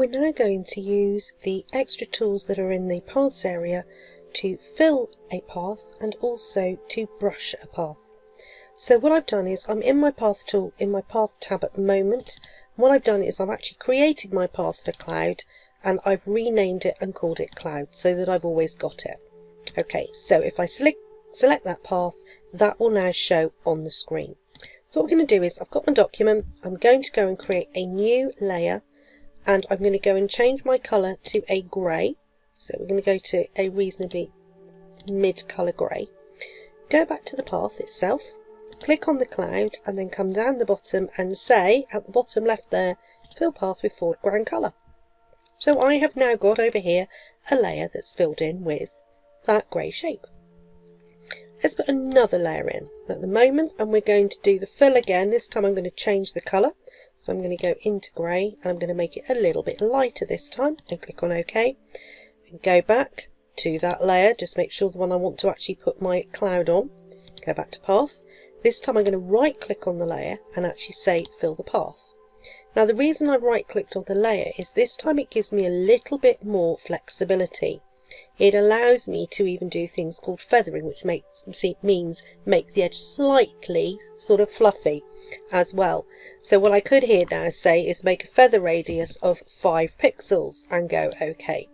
we're now going to use the extra tools that are in the paths area to fill a path and also to brush a path. So what I've done is I'm in my path tool in my path tab at the moment. What I've done is I've actually created my path for cloud and I've renamed it and called it cloud so that I've always got it. Okay, so if I select that path, that will now show on the screen. So what we're going to do is I've got my document, I'm going to go and create a new layer and I'm going to go and change my colour to a grey. So we're going to go to a reasonably mid colour grey. Go back to the path itself, click on the cloud and then come down the bottom and say at the bottom left there, fill path with foreground colour. So I have now got over here a layer that's filled in with that grey shape. Let's put another layer in at the moment and we're going to do the fill again. This time I'm going to change the colour. So I'm going to go into grey and I'm going to make it a little bit lighter this time and click on OK. And go back to that layer, just make sure the one I want to actually put my cloud on. Go back to path. This time I'm going to right click on the layer and actually say fill the path. Now the reason I right clicked on the layer is this time it gives me a little bit more flexibility. It allows me to even do things called feathering, which means make the edge slightly sort of fluffy as well. So what I could here now say is make a feather radius of 5 pixels and go OK.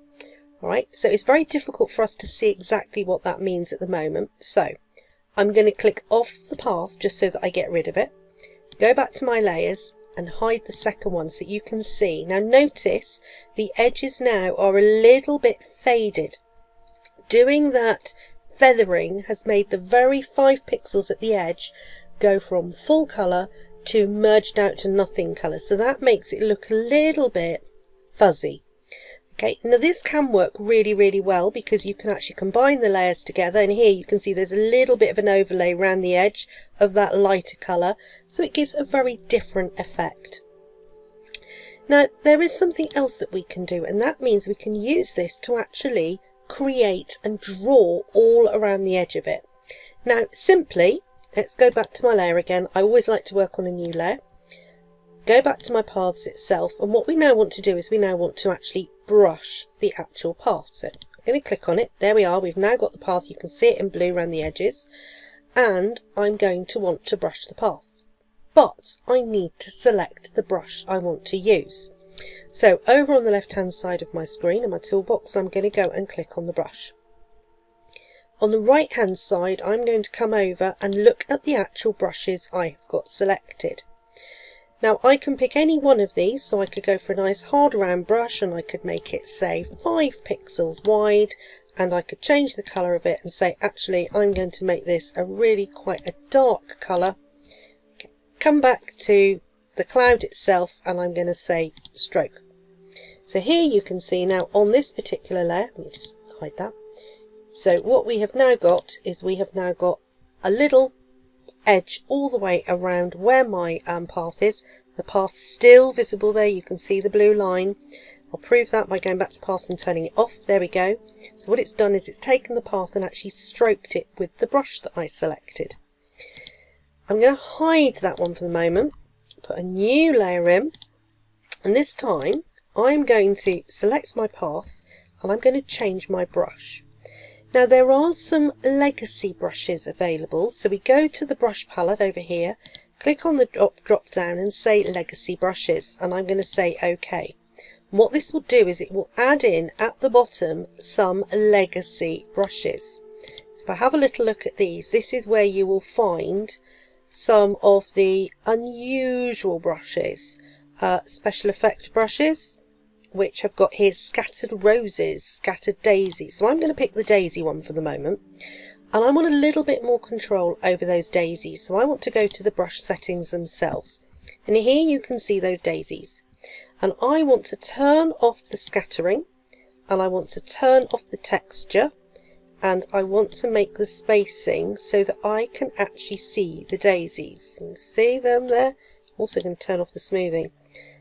Alright, so it's very difficult for us to see exactly what that means at the moment. So I'm going to click off the path just so that I get rid of it. Go back to my layers and hide the second one so you can see. Now notice the edges now are a little bit faded. Doing that feathering has made the very 5 pixels at the edge go from full colour to merged out to nothing colour. So that makes it look a little bit fuzzy. Okay, now this can work really well because you can actually combine the layers together and here you can see there's a little bit of an overlay around the edge of that lighter colour, so it gives a very different effect. Now there is something else that we can do and that means we can use this to actually create and draw all around the edge of it. Now simply, let's go back to my layer again. I always like to work on a new layer. Go back to my paths itself and what we now want to do is we now want to actually brush the actual path. So I'm going to click on it. There we are. We've now got the path. You can see it in blue around the edges and I'm going to want to brush the path. But I need to select the brush I want to use. So over on the left hand side of my screen in my toolbox I'm going to go and click on the brush. On the right hand side I'm going to come over and look at the actual brushes I have got selected. Now I can pick any one of these, so I could go for a nice hard round brush and I could make it say 5 pixels wide and I could change the colour of it and say actually I'm going to make this a really quite a dark colour. Come back to the cloud itself and I'm going to say stroke. So here you can see now on this particular layer, let me just hide that. So what we have now got is we have now got a little edge all the way around where my path is. The path's still visible there, you can see the blue line. I'll prove that by going back to path and turning it off. There we go. So what it's done is it's taken the path and actually stroked it with the brush that I selected. I'm going to hide that one for the moment, put a new layer in, and this time I'm going to select my path and I'm going to change my brush. Now there are some legacy brushes available, so we go to the brush palette over here, click on the drop down and say legacy brushes and I'm going to say OK. What this will do is it will add in at the bottom some legacy brushes. So if I have a little look at these, this is where you will find some of the unusual brushes, special effect brushes, which have got here scattered roses, scattered daisies. So I'm going to pick the daisy one for the moment and I want a little bit more control over those daisies. So I want to go to the brush settings themselves and here you can see those daisies and I want to turn off the scattering and I want to turn off the texture and I want to make the spacing so that I can actually see the daisies. You can see them there. I'm also going to turn off the smoothing.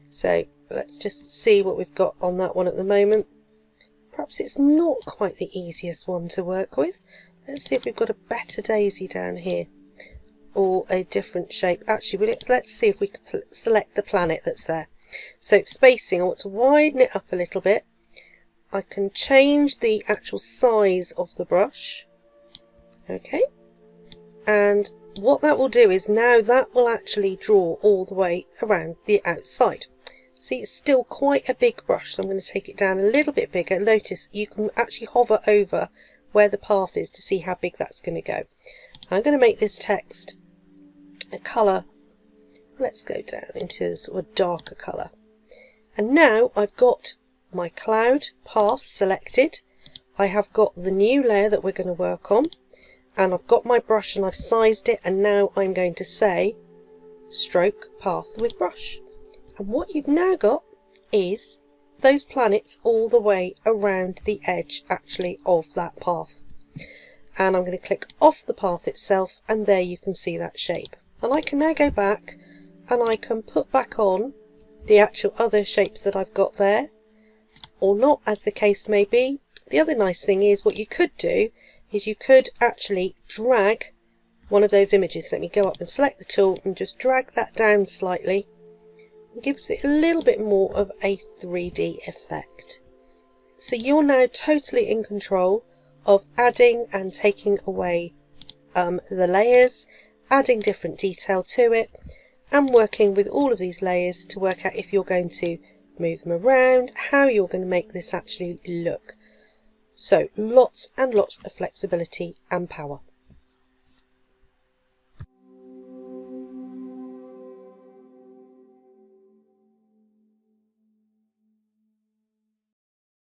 So let's just see what we've got on that one at the moment. Perhaps it's not quite the easiest one to work with. Let's see if we've got a better daisy down here or a different shape. Actually, let's see if we can select the planet that's there. So spacing, I want to widen it up a little bit. I can change the actual size of the brush. Okay, and what that will do is now that will actually draw all the way around the outside. See, it's still quite a big brush, so I'm going to take it down a little bit bigger. Notice you can actually hover over where the path is to see how big that's going to go. I'm going to make this text a colour. Let's go down into sort of a darker colour. And now I've got my cloud path selected. I have got the new layer that we're going to work on, and I've got my brush and I've sized it, and now I'm going to say stroke path with brush. And what you've now got is those planets all the way around the edge actually of that path. And I'm going to click off the path itself, and there you can see that shape. And I can now go back and I can put back on the actual other shapes that I've got there, or not, as the case may be. The other nice thing is what you could do is you could actually drag one of those images. Let me go up and select the tool and just drag that down slightly. It gives it a little bit more of a 3D effect. So you're now totally in control of adding and taking away the layers, adding different detail to it, and working with all of these layers to work out if you're going to move them around, how you're going to make this actually look. So lots and lots of flexibility and power.